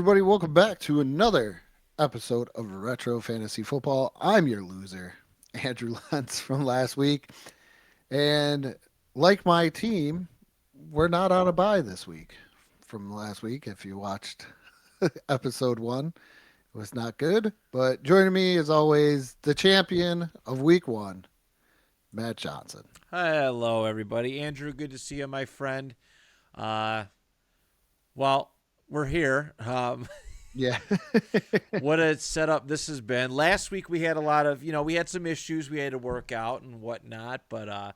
everybody. Welcome back to another episode of Retro Fantasy Football. I'm your loser, Andrew Lentz from last week. And like my team, we're not on a bye this week from last week. If you watched episode one, it was not good. But joining me, as always, the champion of week one, Matt Johnson. Hello, everybody. Andrew, good to see you, my friend. Uh, well, we're here. Yeah. What a setup this has been. Last week we had a lot of, we had some issues we had to work out and whatnot, but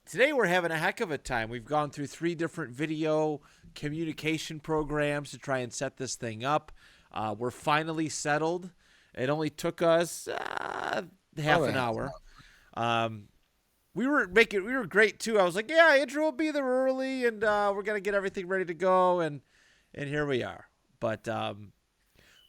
today we're having a heck of a time. We've gone through 3 different video communication programs to try and set this thing up. We're finally settled. It only took us half an hour. We were great too. I was like, yeah, Andrew will be there early, and we're gonna get everything ready to go, and here we are.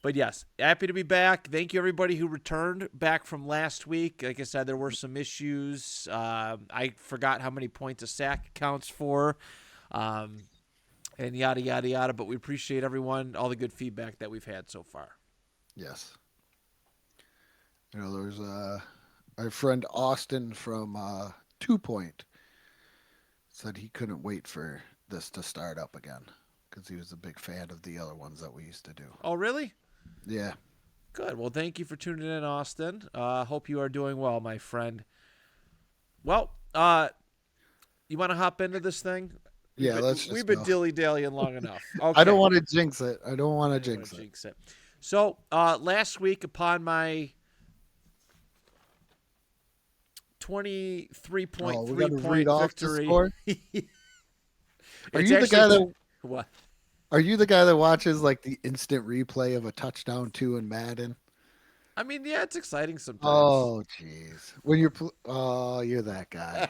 But yes, happy to be back. Thank you everybody who returned back from last week. Like I said, there were some issues. I forgot how many points a sack counts for, and yada yada yada. But we appreciate everyone, all the good feedback that we've had so far. Yes. There's our friend Austin from Two Point said he couldn't wait for this to start up again because he was a big fan of the other ones that we used to do. Oh, really? Yeah. Good. Well, thank you for tuning in, Austin. Hope you are doing well, my friend. Well, you want to hop into this thing? Yeah, let's just We've been go. dilly-dallying long enough. Okay. I don't want to jinx it. I don't want to jinx it. So, last week, upon my 23.3 read point off the victory. score? Are It's you the guy actually that what? are you the guy that watches like the instant replay of a touchdown two in Madden? I mean, yeah, it's exciting sometimes. Oh, jeez. When you're that guy.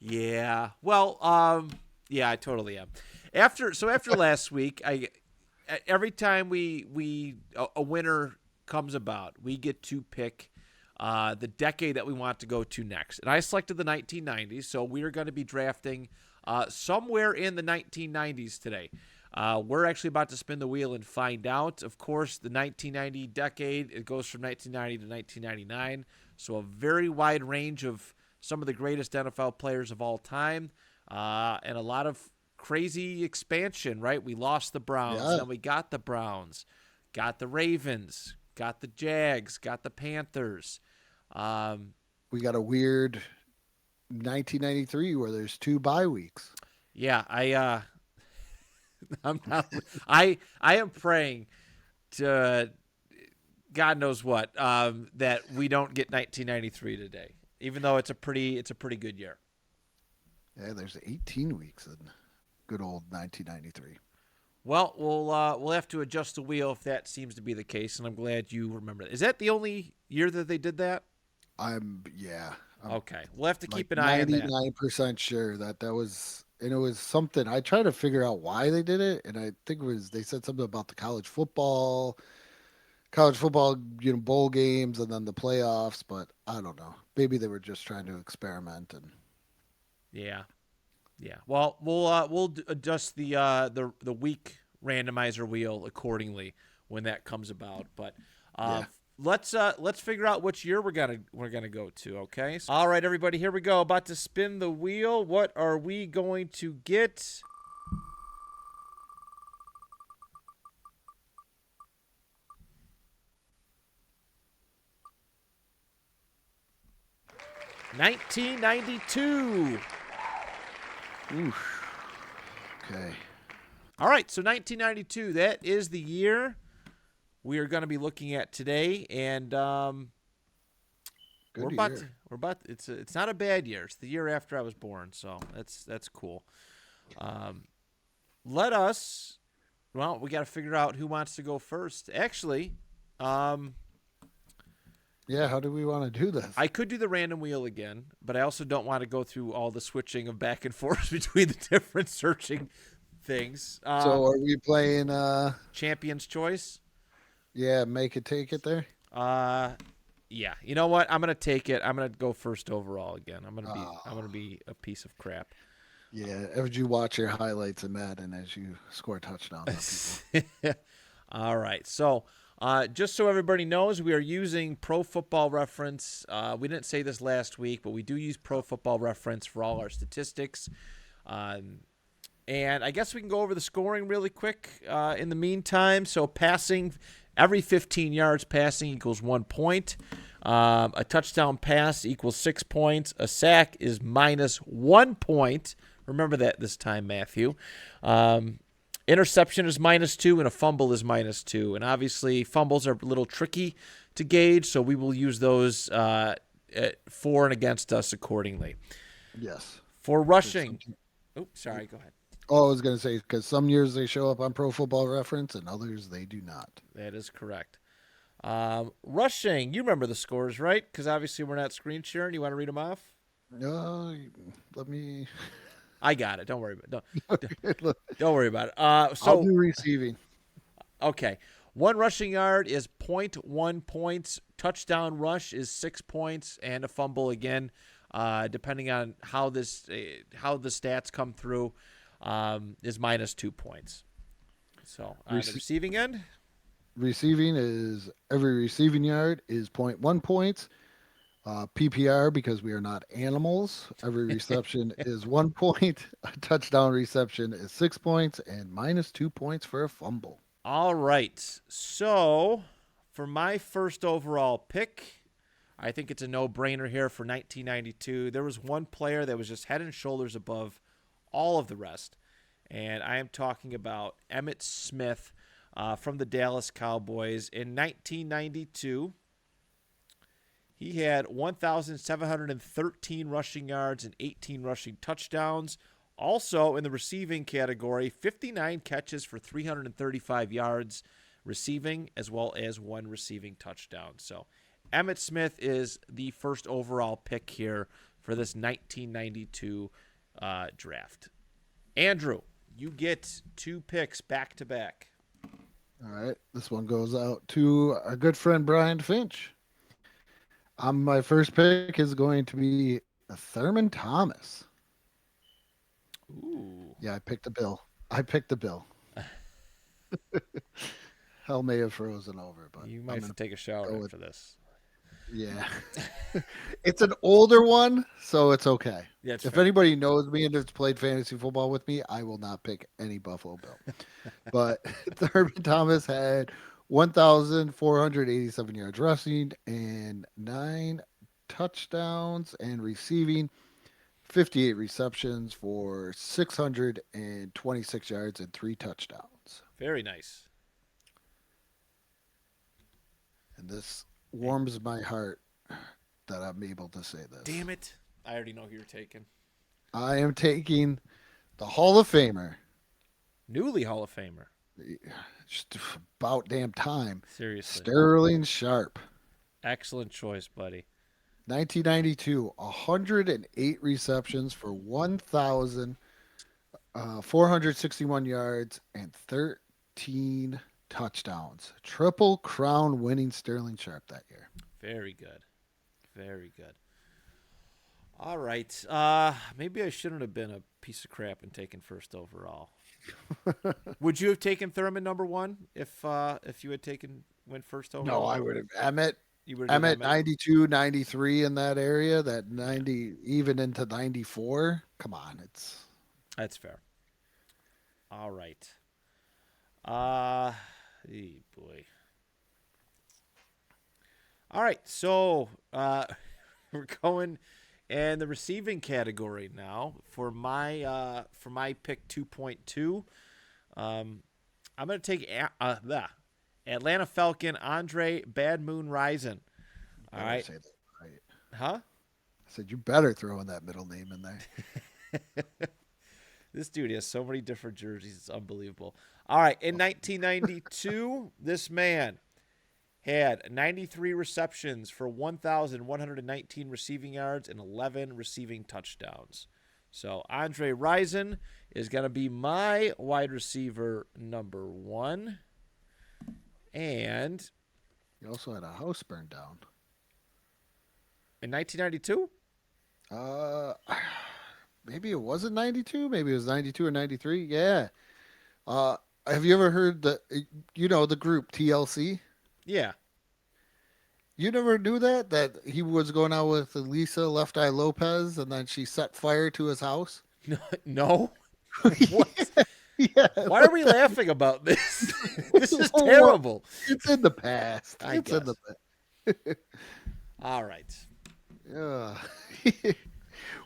Yeah. Well, yeah, I totally am. After last week, I every time a winner comes about, we get to pick the decade that we want to go to next. And I selected the 1990s, so we are going to be drafting somewhere in the 1990s today. We're actually about to spin the wheel and find out. Of course, the 1990 decade, it goes from 1990 to 1999, so a very wide range of some of the greatest NFL players of all time, and a lot of crazy expansion, right? We lost the Browns, Yeah. then we got the Browns, got the Ravens, got the Jags, got the Panthers. We got a weird 1993 where there's 2 bye weeks. Yeah, I'm not. I am praying to God knows what that we don't get 1993 today, even though it's a pretty good year. Yeah, there's 18 weeks in good old 1993. Well, we'll have to adjust the wheel if that seems to be the case, and I'm glad you remember that. Is that the only year that they did that? I'm Okay, we'll have to like keep an eye on that. 99% sure that was, and it was something. I tried to figure out why they did it, and I think it was they said something about the college football, bowl games, and then the playoffs. But I don't know. Maybe they were just trying to experiment. And Yeah, yeah. Well, we'll adjust the week randomizer wheel accordingly when that comes about. But yeah, let's figure out which year we're gonna go to. Okay. All right, everybody. Here we go. About to spin the wheel. What are we going to get? $1992. oof. Okay, All right, so 1992. That is the year we are going to be looking at today, and good year. It's not a bad year. It's the year after I was born, so that's cool. Um, let us. Well, we got to figure out who wants to go first. Actually, Yeah, how do we want to do this? I could do the random wheel again, but I also don't want to go through all the switching of back and forth between the different searching things. So are we playing? Champion's choice. Yeah, make it take it there. Uh, yeah. You know what? I'm gonna take it. I'm gonna go first overall again. I'm gonna be Oh, a piece of crap. Yeah, would you watch your highlights in Madden as you score touchdowns on people? All right. So, just so everybody knows, we are using Pro Football Reference. We didn't say this last week, but we do use Pro Football Reference for all our statistics. Um, and I guess we can go over the scoring really quick in the meantime. So, passing, every 15 yards passing equals 1 point. A touchdown pass equals 6 points. A sack is minus 1 point. Remember that this time, Matthew. Interception is -2, and a fumble is -2. And obviously, fumbles are a little tricky to gauge, so we will use those for and against us accordingly. Yes. For rushing, oh, sorry, go ahead. Oh, I was going to say, because some years they show up on Pro Football Reference and others they do not. That is correct. Rushing, you remember the scores, right? Because obviously we're not screen sharing. You want to read them off? Let me. I got it. Don't worry about it. Look, Don't worry about it. I'll do receiving. Okay. 1 rushing yard is 0.1 points. Touchdown rush is 6 points, and a fumble again, depending on how the stats come through, is -2 points. So on the receiving end, Receiving is every receiving yard is 0.1 points. PPR, because we are not animals. Every reception is 1 point. A touchdown reception is 6 points, and -2 points for a fumble. all right. So for my first overall pick, I think it's a no-brainer here for 1992. There was one player that was just head and shoulders above all of the rest, and I am talking about Emmitt Smith from the Dallas Cowboys. In 1992, he had 1,713 rushing yards and 18 rushing touchdowns. Also in the receiving category, 59 catches for 335 yards receiving, as well as 1 receiving touchdown. So Emmitt Smith is the first overall pick here for this 1992 draft. Andrew, you get 2 picks back to back. All right. This one goes out to our good friend Brian Finch. My first pick is going to be Thurman Thomas. Ooh. Yeah, I picked the bill. Hell may have frozen over, but You might have to take a shower after this. Yeah. It's an older one, so it's okay. Yeah, it's If fair. anybody knows me and has played fantasy football with me, I will not pick any Buffalo Bill. But Thurman Thomas had 1,487 yards rushing and 9 touchdowns, and receiving 58 receptions for 626 yards and 3 touchdowns. Very nice. And this warms my heart that I'm able to say this. Damn it. I already know who you're taking. I am taking the Hall of Famer. Newly Hall of Famer. Just about damn time. Seriously. Sterling Sharp. Excellent choice, buddy. 1992, 108 receptions for 1,461 yards and 13 touchdowns. Triple Crown winning Sterling Sharp that year. Very good. Very good. All right. Maybe I shouldn't have been a piece of crap and taken first overall. Would you have taken Thurman number 1 if you had went first overall? No, I would have. Emmett, You would have Emmett done 92, 93 in that area, that 90, even into 94. Come on, it's. That's fair. All right. Boy. All right, so we're going in the receiving category now for my pick 2.2. I'm going to take the Atlanta Falcon Andre Bad Moon Rison. All right. Say that right. Huh? I said, you better throw in that middle name in there. This dude has so many different jerseys. It's unbelievable. All right. In 1992, this man had 93 receptions for 1,119 receiving yards and 11 receiving touchdowns. So Andre Rison is going to be my wide receiver number 1. And You also had a house burned down. in 1992? maybe it wasn't 92, maybe it was 92 or 93. Yeah. Uh, have you ever heard the group TLC? Yeah. You never knew that he was going out with Elisa Left Eye Lopez, and then she set fire to his house. No. What? Yeah, Why are we laughing about this? This is Well, terrible. it's in the past. I It's in guess. the All right. yeah.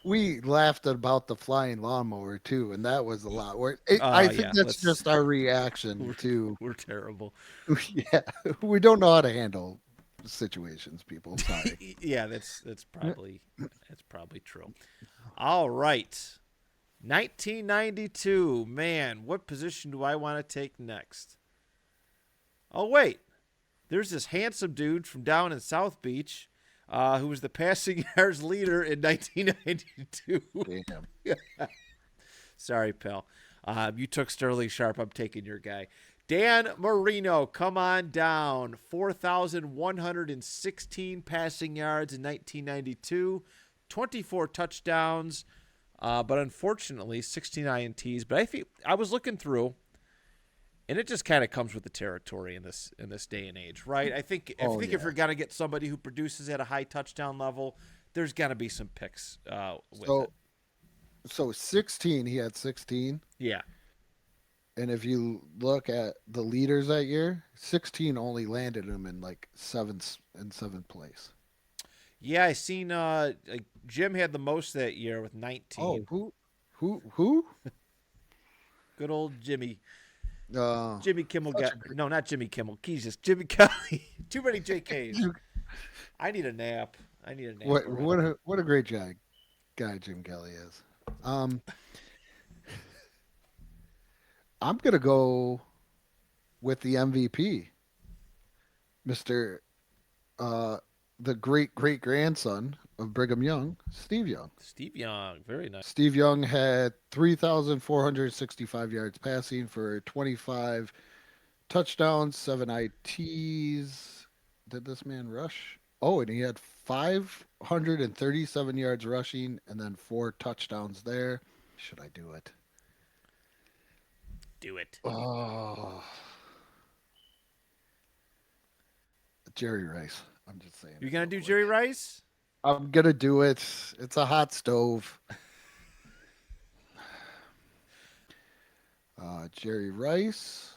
We laughed about the flying lawnmower too, and that was a lot. I think Yeah. that's just our reaction We're, to. we're terrible. Yeah, we don't know how to handle situations, people. Sorry. Yeah, that's probably true. All right. 1992. Man, what position do I want to take next? Oh wait. There's this handsome dude from down in South Beach who was the passing yards leader in 1992. Damn. Sorry, pal. You took Sterling Sharp. I'm taking your guy. Dan Marino, come on down. 4,116 passing yards in 1992, 24 touchdowns, but unfortunately 16 INTs. But I was looking through, and it just kind of comes with the territory in this day and age, right? I think if you're gonna get somebody who produces at a high touchdown level, there's gonna be some picks with it. So 16, he had 16. Yeah. And if you look at the leaders that year, 16 only landed him in like seventh place. Yeah, I seen like Jim had the most that year with 19. Oh, who? Good old Jimmy. Uh, Jimmy Kimmel such got a great- no, not Jimmy Kimmel. Jesus, Jimmy Kelly. Too many JKs. I need a nap. what already. what a great guy Jim Kelly is. I'm gonna go with the MVP, Mister the great great grandson of Brigham Young, Steve Young. Steve Young, very nice. Steve Young had 3,465 yards passing for 25 touchdowns, 7 ITs. Did this man rush? Oh, and he had 537 yards rushing and then 4 touchdowns there. Should I do it? Do it. Oh, Jerry Rice. I'm just saying. You're gonna do Jerry Rice? I'm gonna do it. It's a hot stove. Jerry Rice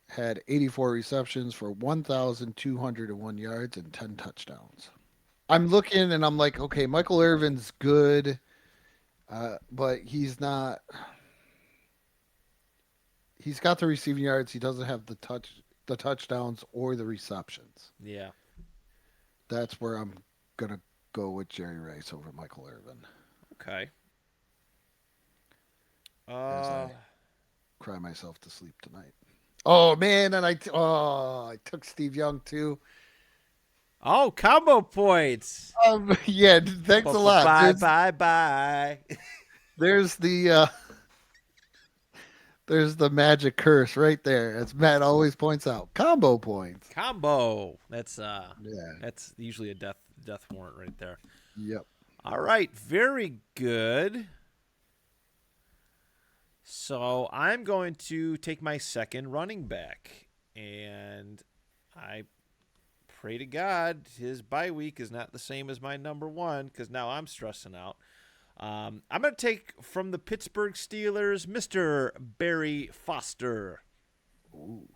had 84 receptions for 1,201 yards and 10 touchdowns. I'm looking and I'm like, okay, Michael Irvin's good, but he's not. He's got the receiving yards. He doesn't have the touchdowns or the receptions. Yeah. That's where I'm gonna go with Jerry Rice over Michael Irvin. Okay. As I cry myself to sleep tonight. Oh man, and I took Steve Young too. Oh, combo points. Yeah, thanks a lot. Bye. There's the magic curse right there, as Matt always points out. Combo points. Combo. That's Yeah. that's usually a death warrant right there. Yep. All right, very good. So I'm going to take my second running back, and I pray to God his bye week is not the same as my number one, because now I'm stressing out. I'm going to take from the Pittsburgh Steelers, Mr. Barry Foster. Ooh.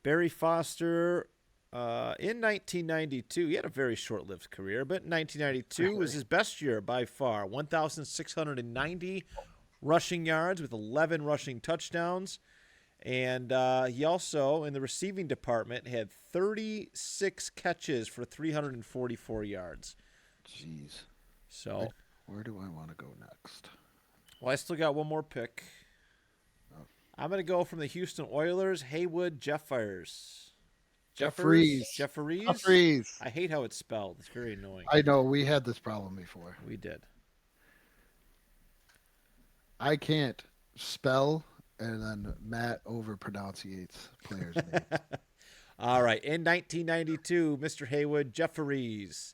Barry Foster, in 1992, he had a very short-lived career, but 1992 was his best year by far. 1,690 rushing yards with 11 rushing touchdowns. And he also, in the receiving department, had 36 catches for 344 yards. Jeez. So, Where do I want to go next? well, I still got one more pick. Oh. I'm going to go from the Houston Oilers, Haywood Jeffers. Jeffries. Jeffries? I hate how it's spelled. It's very annoying. I know we had this problem before. We did. I can't spell, and then Matt overpronunciates players' names. All right. In 1992, Mr. Haywood Jeffries.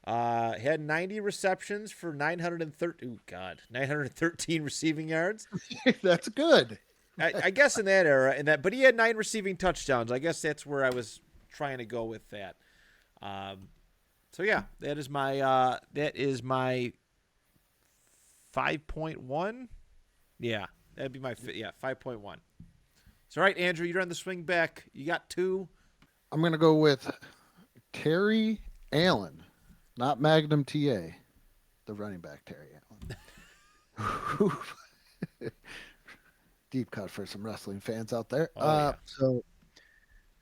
Had 90 receptions for 913 receiving yards. That's good. I guess in that era, but he had 9 receiving touchdowns. I guess that's where I was trying to go with that. So yeah, that is my 5.1. Yeah, that'd be my 5.1. So all right, Andrew, you're on the swing back. You got 2. I'm gonna go with Terry Allen, not Magnum TA, the running back Terry Allen. Deep cut for some wrestling fans out there. Oh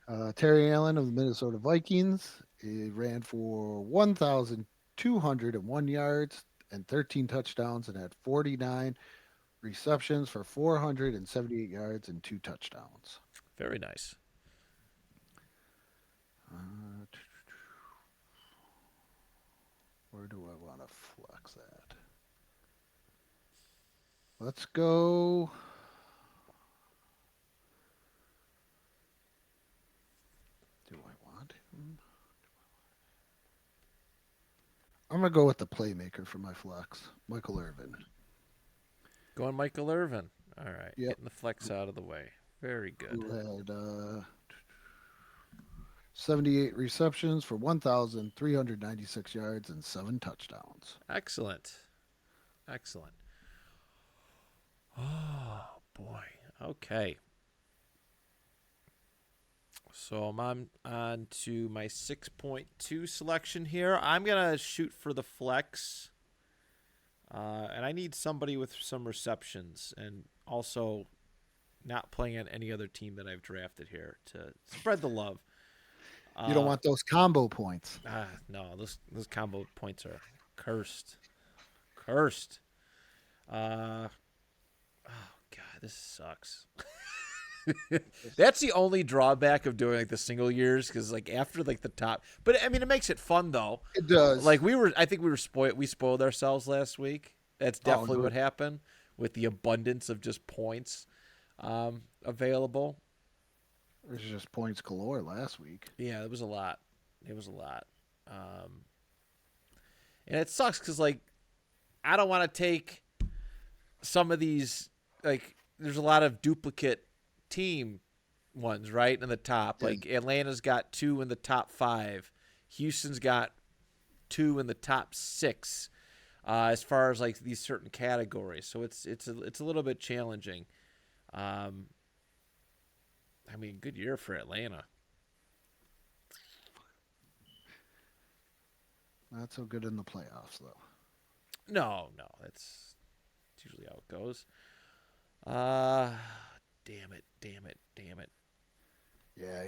yeah, Terry Allen of the Minnesota Vikings. He ran for 1,201 yards and 13 touchdowns and had 49 receptions for 478 yards and 2 touchdowns. very nice. Uh, where do I want to flex that? Let's go. Do I want him? I'm going to go with the playmaker for my flex, Michael Irvin. Going Michael Irvin. All right, Yep. getting the flex out of the way. Very good. Who had 78 receptions for 1,396 yards and 7 touchdowns. Excellent. Excellent. Oh boy. Okay. So I'm on to my 6.2 selection here. I'm gonna shoot for the flex, and I need somebody with some receptions and also not playing on any other team that I've drafted here to spread the love. You don't want those combo points. No, those combo points are cursed. Cursed. Oh god, this sucks. That's the only drawback of doing like the single years, because like after like the top, but I mean it makes it fun though. It does. Like I think we spoiled ourselves last week. That's definitely no. what happened with the abundance of just points available. There's just points galore last week. Yeah, it was a lot. It was a lot. And it sucks because, like, I don't want to take some of these, like, there's a lot of duplicate team ones, right, in the top. Like, Atlanta's got 2 in the top 5. Houston's got 2 in the top 6 as far as, like, these certain categories. So it's a little bit challenging. I mean, good year for Atlanta. Not so good in the playoffs, though. No, that's usually how it goes. Damn it. Yeah,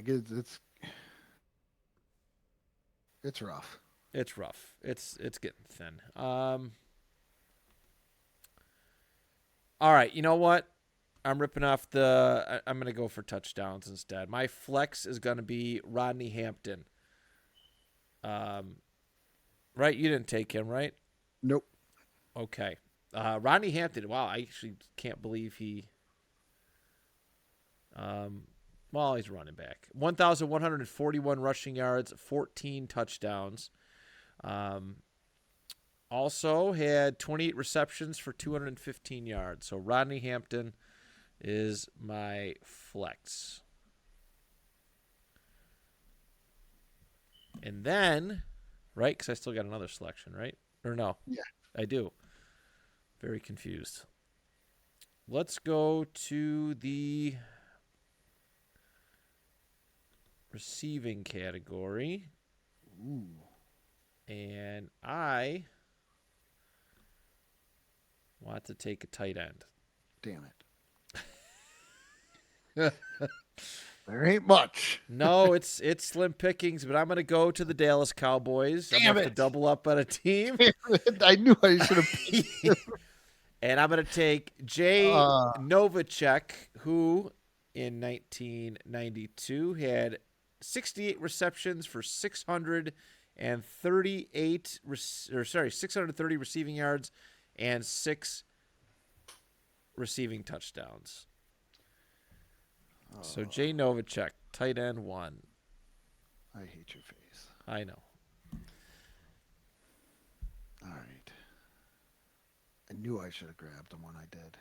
it's rough. It's rough. It's getting thin. All right, you know what? I'm ripping off I'm going to go for touchdowns instead. My flex is going to be Rodney Hampton. Right? You didn't take him, right? Nope. Okay. Rodney Hampton. Wow, I actually can't believe he. Well, he's running back. 1,141 rushing yards, 14 touchdowns. Also had 28 receptions for 215 yards. So Rodney Hampton is my flex. And then, right? Because I still got another selection, right? Or no? Yeah. I do. Very confused. Let's go to the receiving category. Ooh. And I want to take a tight end. Damn it. There ain't much. No, it's slim pickings, but I'm going to go to the Dallas Cowboys. I'm going to have to double up on a team. I knew I should have. And I'm going to take Jay Novacek, who in 1992 had 68 receptions for 630 receiving yards and 6 receiving touchdowns. So Jay Novacek, tight end 1. I hate your face. I know. All right. I knew I should have grabbed them when I did.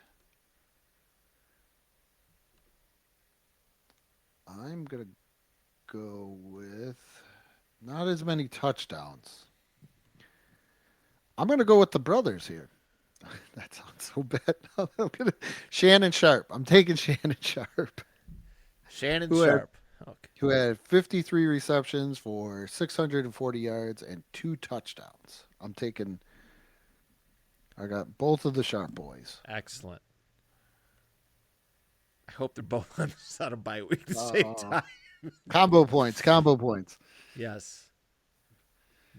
I'm going to go with not as many touchdowns. I'm going to go with the brothers here. That sounds so bad. Shannon Sharp. I'm taking Shannon Sharp, Shannon who had Sharp. Okay. 53 receptions for 640 yards and 2 touchdowns. I got both of the Sharp boys. Excellent. I hope they're both on a bye week at the same Uh, time. combo points, combo points. Yes.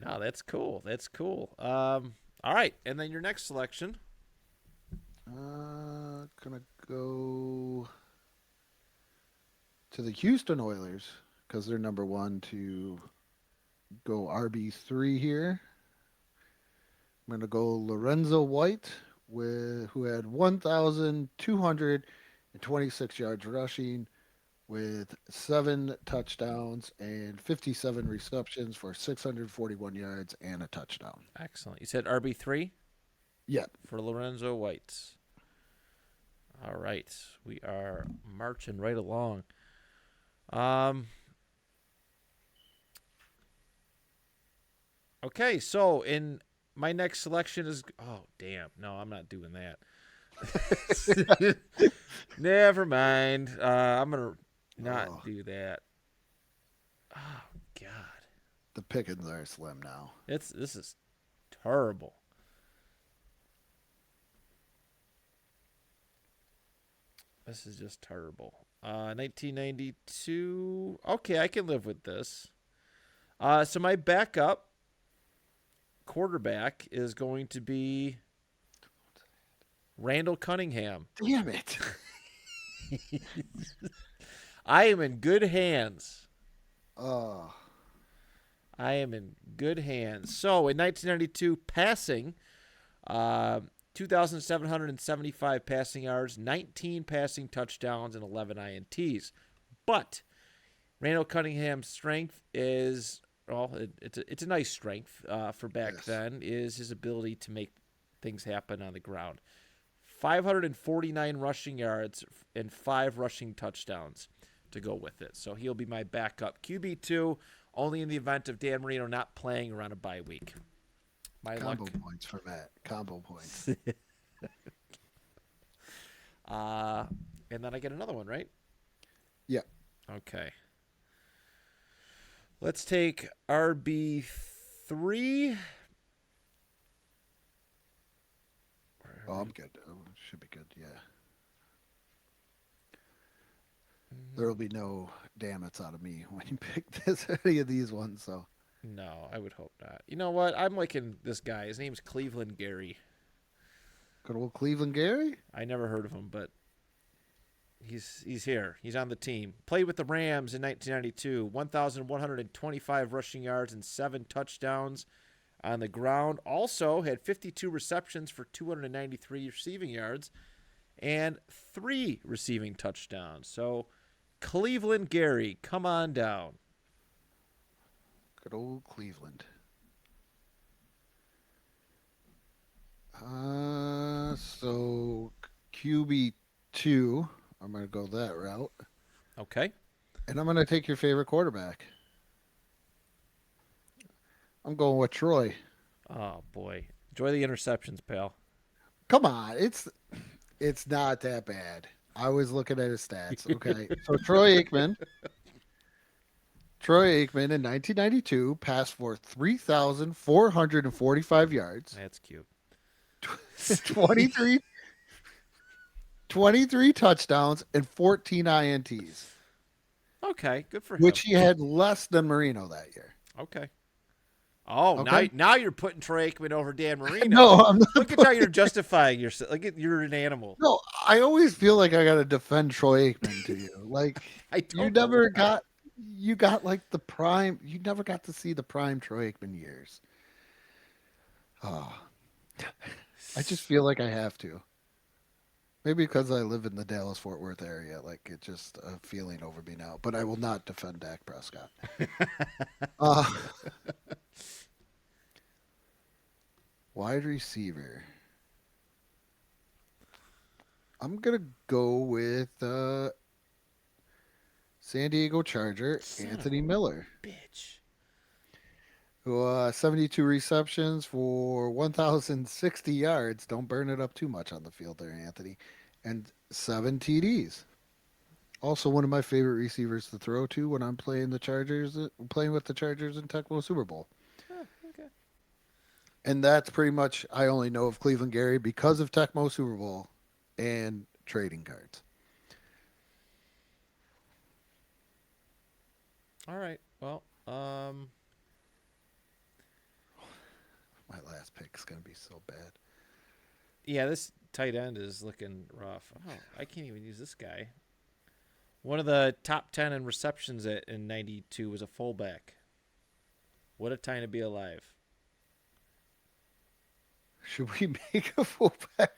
No, that's cool. That's cool. All right, and then your next selection. Gonna go to the Houston Oilers because they're number one to go RB3 here. I'm gonna go Lorenzo White who had 1,226 yards rushing with 7 touchdowns and 57 receptions for 641 yards and a touchdown. Excellent. You said RB3 Yep. for Lorenzo White. All right, we are marching right along. Okay, so in my next selection is damn, no, I'm not doing that. Never mind. I'm gonna not do that. Oh God, The pickings are slim now. this is terrible. This is just terrible. 1992. Okay, I can live with this. So my backup quarterback is going to be Randall Cunningham. Damn it. I am in good hands. Oh. I am in good hands. So in 1992, passing, 2,775 passing yards, 19 passing touchdowns, and 11 INTs. But Randall Cunningham's strength is, well, it's a nice strength for back then, is his ability to make things happen on the ground. 549 rushing yards and 5 rushing touchdowns to go with it. So he'll be my backup QB2, only in the event of Dan Marino not playing around a bye week. My Combo luck. points for Matt. Combo points. And then I get another one, right? Yeah. Okay. Let's take RB3. Oh, I'm good. Oh, should be good. Yeah. There will be no damn it's out of me when you pick any of these ones. So No, I would hope not. You know what? I'm liking this guy. His name's Cleveland Gary. good old Cleveland Gary. I never heard of him, but he's here. He's on the team. Played with the Rams in 1992. 1,125 rushing yards and 7 touchdowns on the ground. Also had 52 receptions for 293 receiving yards and 3 receiving touchdowns. So Cleveland Gary, come on down. Good old Cleveland. So QB2, I'm going to go that route. Okay. And I'm going to take your favorite quarterback. I'm going with Troy. Oh boy. Enjoy the interceptions, pal. Come on, it's not that bad. I was looking at his stats. Okay, so Troy Aikman in 1992 passed for 3,445 yards, That's cute. 23, 23 touchdowns, and 14 INTs, Okay, good for him. which he had less than Marino that year. Okay. Oh, Okay. now you're putting Troy Aikman over Dan Marino. No, I'm not. Look at how you're justifying yourself. Like you're an animal. No, I always feel like I got to defend Troy Aikman to you. Like I don't you know never why. got, you got like the prime. You never got to see the prime Troy Aikman years. Oh, I just feel like I have to. Maybe because I live in the Dallas Fort Worth area, like it's just a feeling over me now. But I will not defend Dak Prescott. uh, Wide receiver. I'm gonna go with San Diego Charger Son of Anthony a Miller, bitch. who 72 receptions for 1,060 yards. Don't burn it up too much on the field there, Anthony, and 7 TDs. Also, one of my favorite receivers to throw to when I'm playing the Chargers, playing with the Chargers in Tecmo Super Bowl. Huh, okay. And that's pretty much I only know of Cleveland Gary because of Tecmo Super Bowl and trading cards. All right. Well, My last pick is going to be so bad. yeah, this tight end is looking rough. Oh, I can't even use this guy. One of the top 10 in receptions in 92 was a fullback. What a time to be alive. Should we make a fullback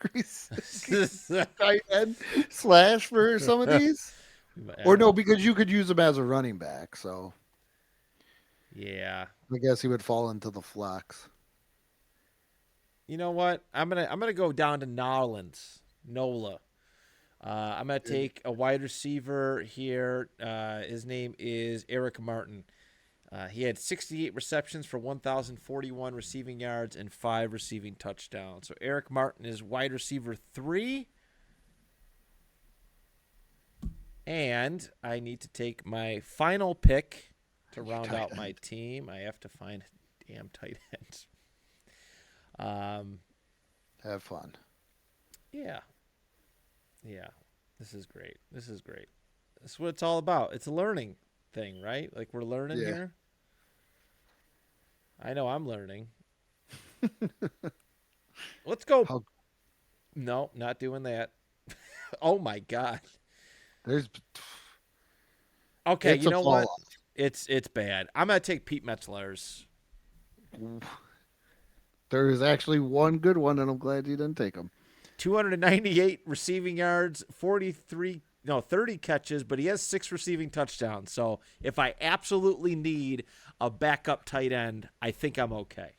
tight end slash for some of these? Or no, because you could use him as a running back. So Yeah. I guess he would fall into the flex. You know what? I'm gonna go down to Nolans. Nola. I'm gonna take a wide receiver here. His name is Eric Martin. He had 68 receptions for 1,041 receiving yards and 5 receiving touchdowns. So Eric Martin is wide receiver 3. And I need to take my final pick to round Tight out end. my team. I have to find a damn tight end. Have fun. Yeah. Yeah. This is great. This is great. That's what it's all about. It's a learning thing, right? Like we're learning Yeah. here. I know I'm learning. Let's go. How No, not doing that. Oh my god. there's Okay, it's you a know fall what? It's bad. I'm gonna take Pete Metzler's. off. There is actually one good one, and I'm glad you didn't take him. 298 receiving yards, 30 catches, but he has 6 receiving touchdowns. So if I absolutely need a backup tight end, I think I'm okay.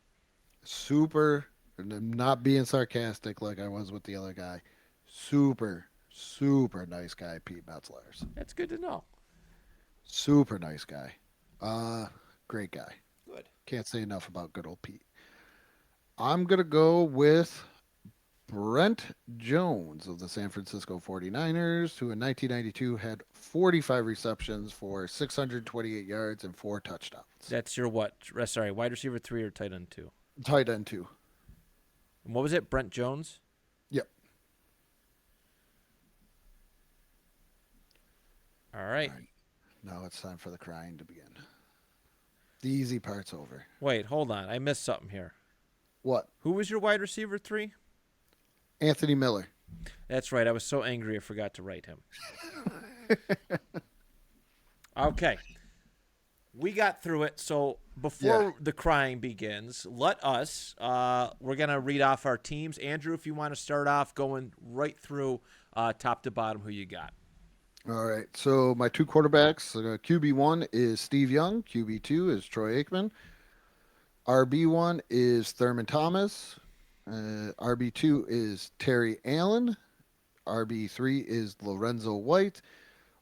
Super, and I'm not being sarcastic like I was with the other guy. Super, super nice guy, Pete Metzlers. That's good to know. Super nice guy. Great guy. Good. Can't say enough about good old Pete. I'm gonna go with Brent Jones of the San Francisco 49ers, who in 1992 had 45 receptions for 628 yards and 4 touchdowns. That's your what? Sorry, wide receiver 3 or tight end 2? Tight end, too. And what was it? Brent Jones? Yep. All right. All right. Now it's time for the crying to begin. The easy part's over. Wait, hold on. I missed something here. What? Who was your wide receiver 3? Anthony Miller. That's right. I was so angry I forgot to write him. Okay. We got through it. So before the crying begins, let us, we're going to read off our teams. Andrew, if you want to start off going right through top to bottom, who you got? All right. So my two quarterbacks, QB1 is Steve Young. QB2 is Troy Aikman. RB1 is Thurman Thomas. RB2 is Terry Allen. RB3 is Lorenzo White.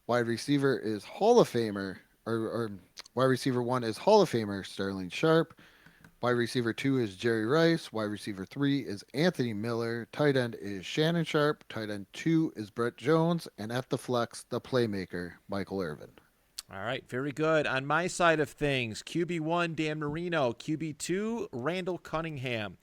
Wide receiver is Hall of Famer, or wide receiver 1 is Hall of Famer Sterling Sharp. Wide receiver 2 is Jerry Rice. Wide receiver 3 is Anthony Miller. Tight end is Shannon Sharp. Tight end 2 is Brett Jones. And at the flex, the playmaker, Michael Irvin. All right, very good. On my side of things, QB1, Dan Marino. QB2, Randall Cunningham.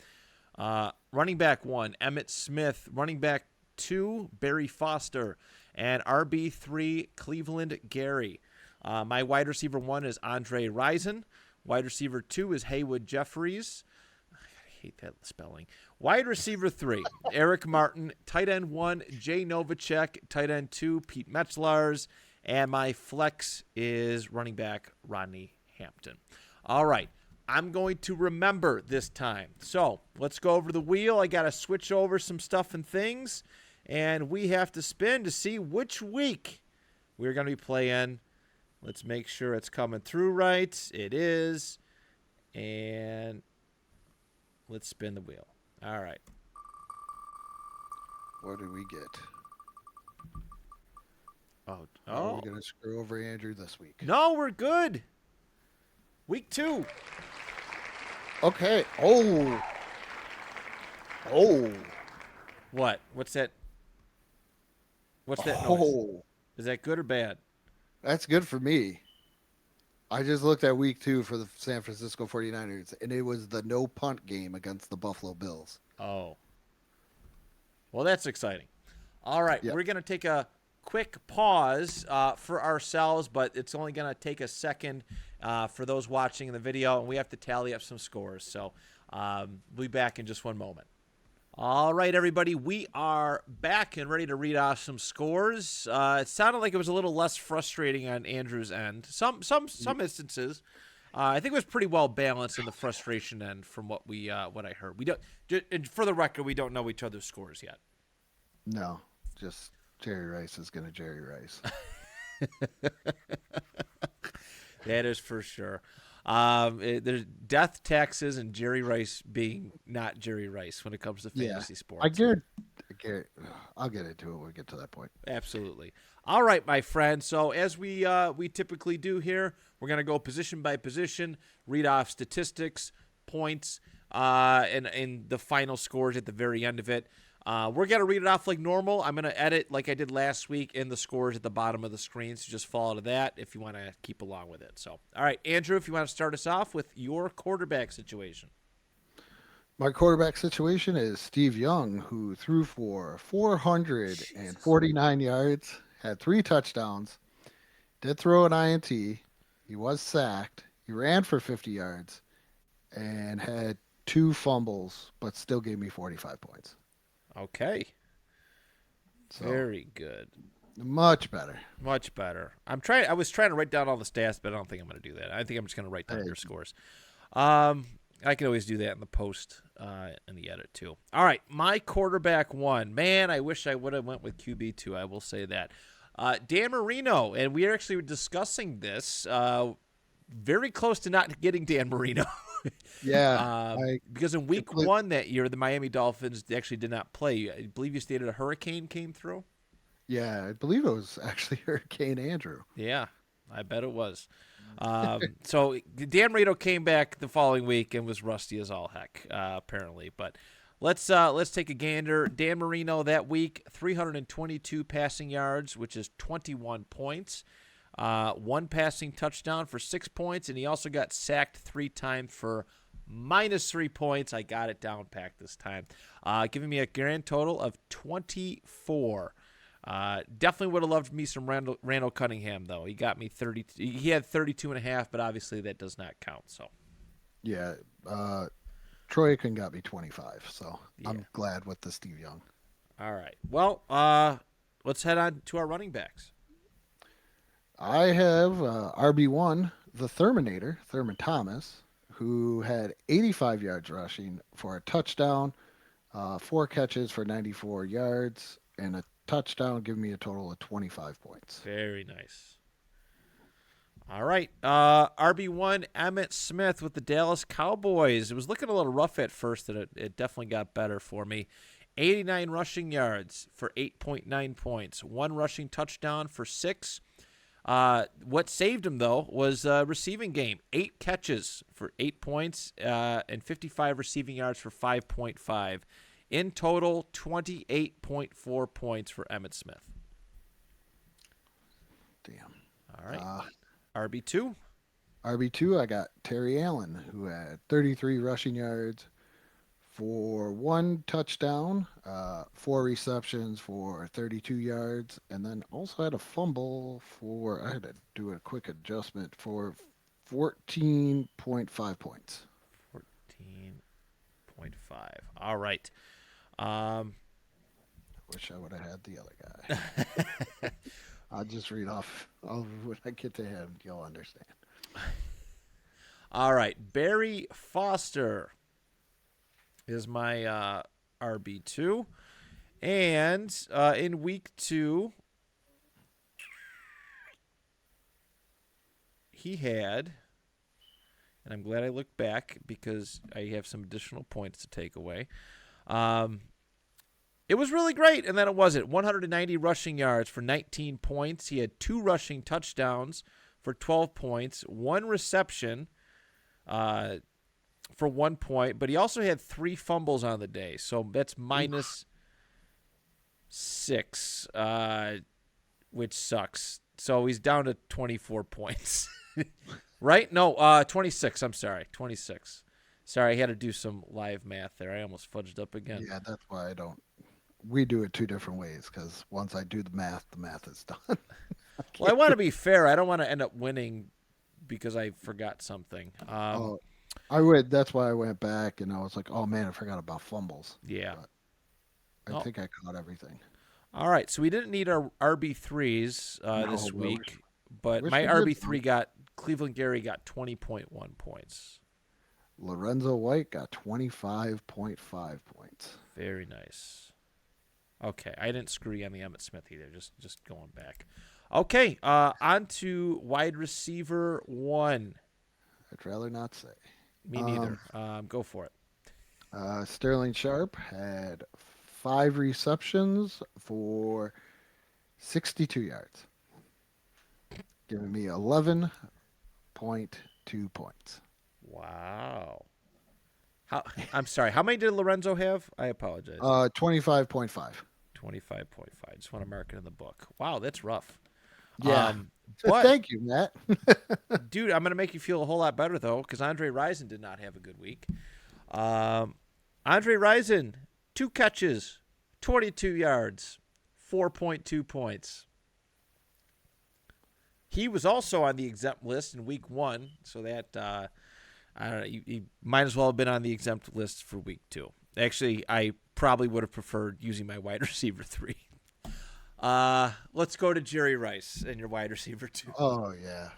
Running back 1, Emmett Smith. Running back 2, Barry Foster. And RB3, Cleveland Gary. My wide receiver 1 is Andre Rison. Wide receiver 2 is Haywood Jeffries. I hate that spelling. Wide receiver 3, Eric Martin. Tight end 1, Jay Novacek. Tight end 2, Pete Metzlars. And my flex is running back Rodney Hampton. All right. I'm going to remember this time. So let's go over the wheel. I got to switch over some stuff and things. And we have to spin to see which week we're going to be playing. Let's make sure it's coming through right. It is. And let's spin the wheel. All right. What did we get? Oh, Are we oh. going to screw over Andrew this week? No, we're good. Week 2. Okay. Oh. Oh. What? What's that? What's that noise? Oh. Is that good or bad? That's good for me. I just looked at week 2 for the San Francisco 49ers, and it was the no punt game against the Buffalo Bills. Oh. Well, that's exciting. All right, Yep. we're going to take a quick pause for ourselves, but it's only going to take a second for those watching the video, and we have to tally up some scores. So we'll be back in just one moment. All right, everybody, we are back and ready to read off some scores. It sounded like it was a little less frustrating on Andrew's end. Some instances. I think it was pretty well balanced in the frustration end from what I heard. We don't, and for the record, we don't know each other's scores yet. No, just Jerry Rice is going to Jerry Rice. That is for sure. There's death, taxes, and Jerry Rice being not Jerry Rice when it comes to fantasy sports. I'll get into it when we get to that point. Absolutely. All right, my friend. So as we typically do here, we're going to go position by position, read off statistics, points, and the final scores at the very end of it. We're going to read it off like normal. I'm going to edit like I did last week in the scores at the bottom of the screen, so just follow to that if you want to keep along with it. So, all right, Andrew, if you want to start us off with your quarterback situation. My quarterback situation is Steve Young, who threw for 449 yards, had 3 touchdowns, did throw an INT. He was sacked. He ran for 50 yards and had 2 fumbles, but still gave me 45 points. Okay. So, very good. Much better. Much better. I was trying to write down all the stats, but I don't think I'm going to do that. I think I'm just going to write down your scores. I can always do that in the post and the edit too. All right, my quarterback 1. Man, I wish I would have went with QB2. I will say that. Dan Marino, and we are actually discussing this. Very close to not getting Dan Marino. Yeah. Because in week 1 that year, the Miami Dolphins actually did not play. I believe you stated a hurricane came through. Yeah, I believe it was actually Hurricane Andrew. Yeah, I bet it was. So Dan Marino came back the following week and was rusty as all heck, apparently. But let's take a gander. Dan Marino that week, 322 passing yards, which is 21 points. 1 passing touchdown for 6 points, and he also got sacked 3 times for -3 points. I got it down packed this time, giving me a grand total of 24. Definitely would have loved me some Randall Cunningham, though. He got me 30. He had 32.5, but obviously that does not count. So, yeah, Troy Aikman got me 25. So yeah. I'm glad with the Steve Young. All right. Well, let's head on to our running backs. I have RB1, the Terminator, Thurman Thomas, who had 85 yards rushing for a touchdown, 4 catches for 94 yards, and a touchdown, giving me a total of 25 points. Very nice. All right. RB1, Emmitt Smith with the Dallas Cowboys. It was looking a little rough at first, and it definitely got better for me. 89 rushing yards for 8.9 points. 1 rushing touchdown for 6. What saved him, though, was receiving game. 8 catches for 8 points and 55 receiving yards for 5.5. In total, 28.4 points for Emmitt Smith. Damn. All right. RB2? RB2, I got Terry Allen, who had 33 rushing yards for 1 touchdown, 4 receptions for 32 yards, and then also had a fumble for, I had to do a quick adjustment, for 14.5 points. 14.5. All right. Wish I would have had the other guy. I'll just read off. When I get to him, you'll understand. All right. Barry Foster is my RB2. And in week 2, he had, and I'm glad I looked back because I have some additional points to take away. It was really great, and then it wasn't. 190 rushing yards for 19 points. He had 2 rushing touchdowns for 12 points, 1 reception for 1 point, but he also had 3 fumbles on the day, so that's minus 6, which sucks. So he's down to 24 points. Right? No, 26. I'm sorry. 26. Sorry, I had to do some live math there. I almost fudged up again. Yeah, that's why I don't. We do it two different ways because once I do the math is done. Well, I want to be fair. I don't want to end up winning because I forgot something. Oh, I would. That's why I went back and I was like, oh man, I forgot about fumbles. Yeah. But I think I caught everything. All right. So we didn't need our RB3s No, this well, week, but wish my we did. RB3 got Cleveland Gary got 20.1 points. Lorenzo White got 25.5 points. Very nice. Okay, I didn't screw you on the Emmitt Smith either. Just going back. Okay, on to wide receiver 1. I'd rather not say. Me neither. Go for it. Sterling Sharp had 5 receptions for 62 yards, giving me 11.2 points. Wow. I'm sorry. How many did Lorenzo have? I apologize. 25.5. 25.5. Just want to mark it in the book. Wow, that's rough. Yeah. But Thank you, Matt. dude, I'm going to make you feel a whole lot better, though, because Andre Rison did not have a good week. Andre Rison, 2 catches, 22 yards, 4.2 points. He was also on the exempt list in week 1, so that I don't know. He might as well have been on the exempt list for week 2. Actually, I probably would have preferred using my wide receiver 3. Let's go to Jerry Rice and your wide receiver 2. Oh, yeah.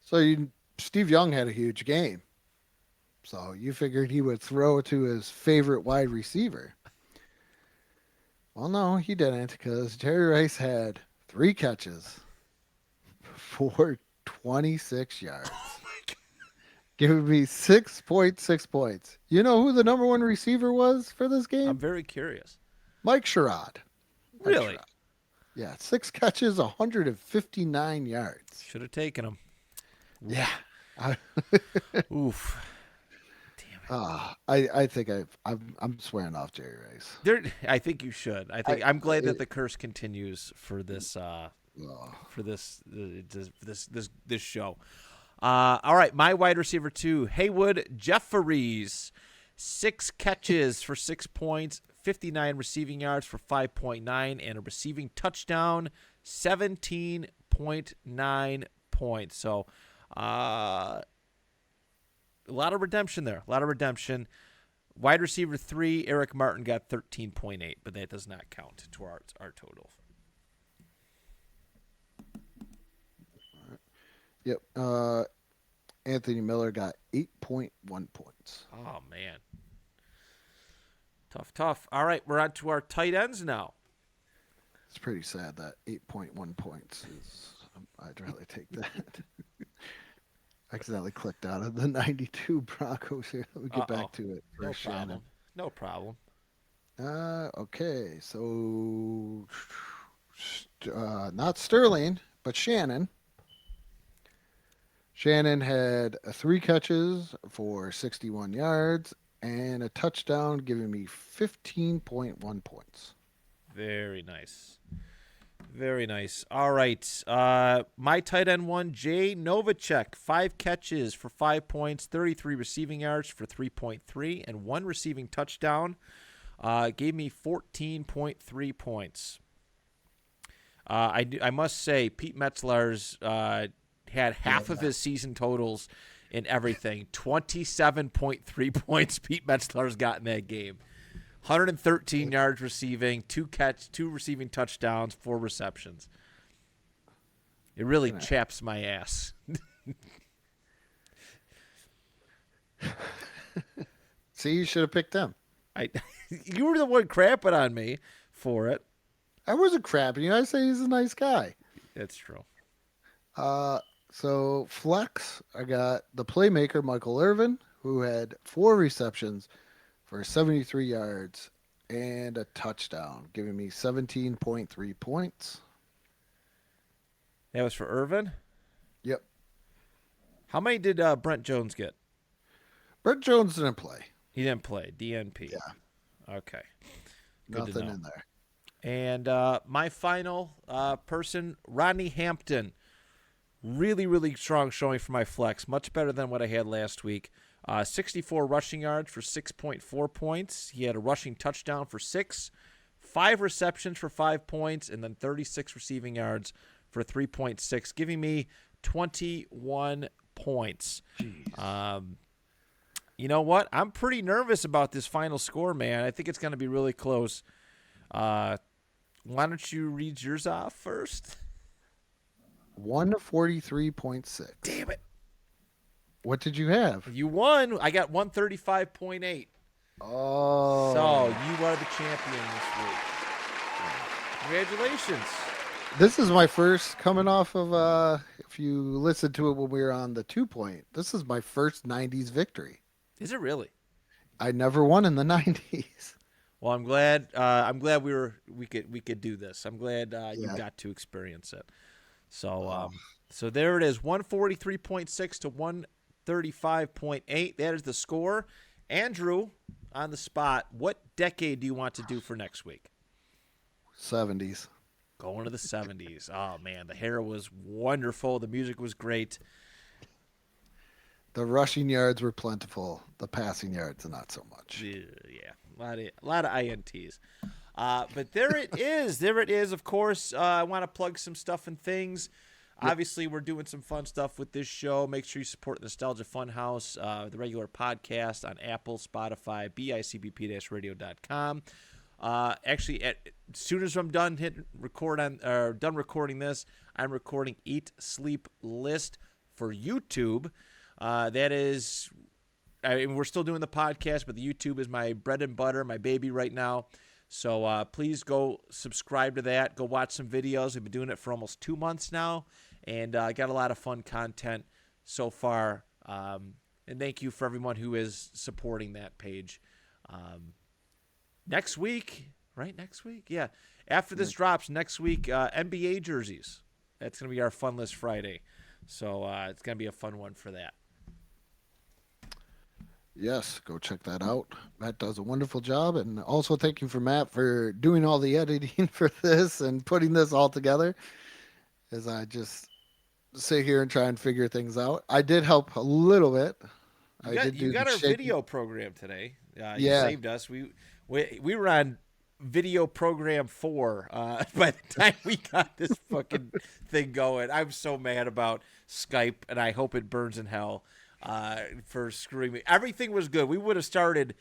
So Steve Young had a huge game. So you figured he would throw to his favorite wide receiver. Well, no, he didn't because Jerry Rice had 3 catches for 26 yards. Giving me 6.6 points. You know who the number 1 receiver was for this game? I'm very curious. Mike Sherrod. Really? Yeah, 6 catches, 159 yards. Should have taken him. Yeah. Oof. I think I'm swearing off Jerry Rice. I think you should. I'm glad that the curse continues for this this show. All right, my wide receiver 2, Haywood Jefferies, 6 catches for 6 points, 59 receiving yards for 5.9, and a receiving touchdown, 17.9 points. So, a lot of redemption there. A lot of redemption. Wide receiver 3, Eric Martin got 13.8, but that does not count to our total. Yep. Anthony Miller got 8.1 points. Oh, man. Tough. All right, we're on to our tight ends now. It's pretty sad that 8.1 points is. I'd rather take that. Accidentally clicked out of the 92 Broncos here. Let me get back to it. No problem. No problem. Okay, so not Sterling, but Shannon. Shannon had 3 catches for 61 yards and a touchdown, giving me 15.1 points. Very nice. Very nice. All right. My tight end 1, Jay Novacek, 5 catches for 5 points, 33 receiving yards for 3.3, and 1 receiving touchdown. Gave me 14.3 points. I must say, Pete Metzler's had half of his season totals in everything. 27.3 points Pete Metzler's got in that game. 113 yards receiving, 2 receiving touchdowns, 4 receptions. It really chaps my ass. See, you should have picked them. You were the one crapping on me for it. I wasn't crapping you. I say he's a nice guy. That's true. So flex, I got the playmaker Michael Irvin, who had 4 receptions for 73 yards and a touchdown, giving me 17.3 points. That was for Irvin. Yep. How many did Brent Jones get? Brett Jones didn't play. He didn't play. DNP. Yeah. Okay. Good to Nothing know. in there. And my final person, Rodney Hampton. Really, really strong showing for my flex. Much better than what I had last week. 64 rushing yards for 6.4 points. He had a rushing touchdown for 6, 5 receptions for 5 points, and then 36 receiving yards for 3.6, giving me 21 points. You know what? I'm pretty nervous about this final score, man. I think it's going to be really close. Why don't you read yours off first? 143.6. Damn it. What did you have? You won. I got 135.8. Oh. So you are the champion this week. Congratulations. This is my first coming off of, if you listened to it when we were on the 2-point, this is my first 90s victory. Is it really? I never won in the 90s. Well, I'm glad. I'm glad we could do this. I'm glad you Yeah. got to experience it. So so there it is, 143.6 to 135.8. That is the score. Andrew, on the spot, what decade do you want to do for next week? 70s. Going to the 70s. Oh man, the hair was wonderful. The music was great. The rushing yards were plentiful. The passing yards, not so much. Yeah, a lot of INTs. But there it is. There it is. Of course, I want to plug some stuff and things. Obviously, we're doing some fun stuff with this show. Make sure you support Nostalgia Funhouse, the regular podcast on Apple, Spotify, bicbp-radio.com. Actually, as soon as I'm done done recording this, I'm recording Eat Sleep List for YouTube. That is, we're still doing the podcast, but the YouTube is my bread and butter, my baby right now. So please go subscribe to that. Go watch some videos. We've been doing it for almost 2 months now, and I got a lot of fun content so far. And thank you for everyone who is supporting that page. Next week, right? Next week? Yeah. After this drops, next week, NBA jerseys. That's going to be our Fun List Friday. So it's going to be a fun one for that. Yes, go check that out. Matt does a wonderful job. And also thank you for Matt for doing all the editing for this and putting this all together as I just sit here and try and figure things out. I did help a little bit. You got our video program today. You saved us. We were on video program 4 by the time we got this fucking thing going. I'm so mad about Skype, and I hope it burns in hell for screwing me. Everything was good. We would have started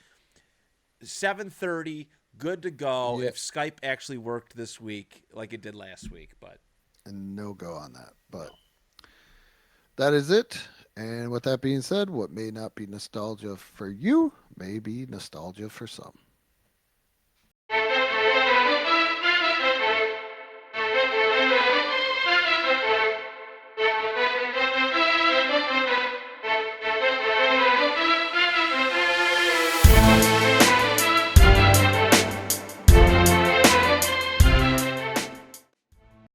7:30, good to go, if Skype actually worked this week like it did last week. But and no go on that. But that is it. And with that being said, what may not be nostalgia for you may be nostalgia for some.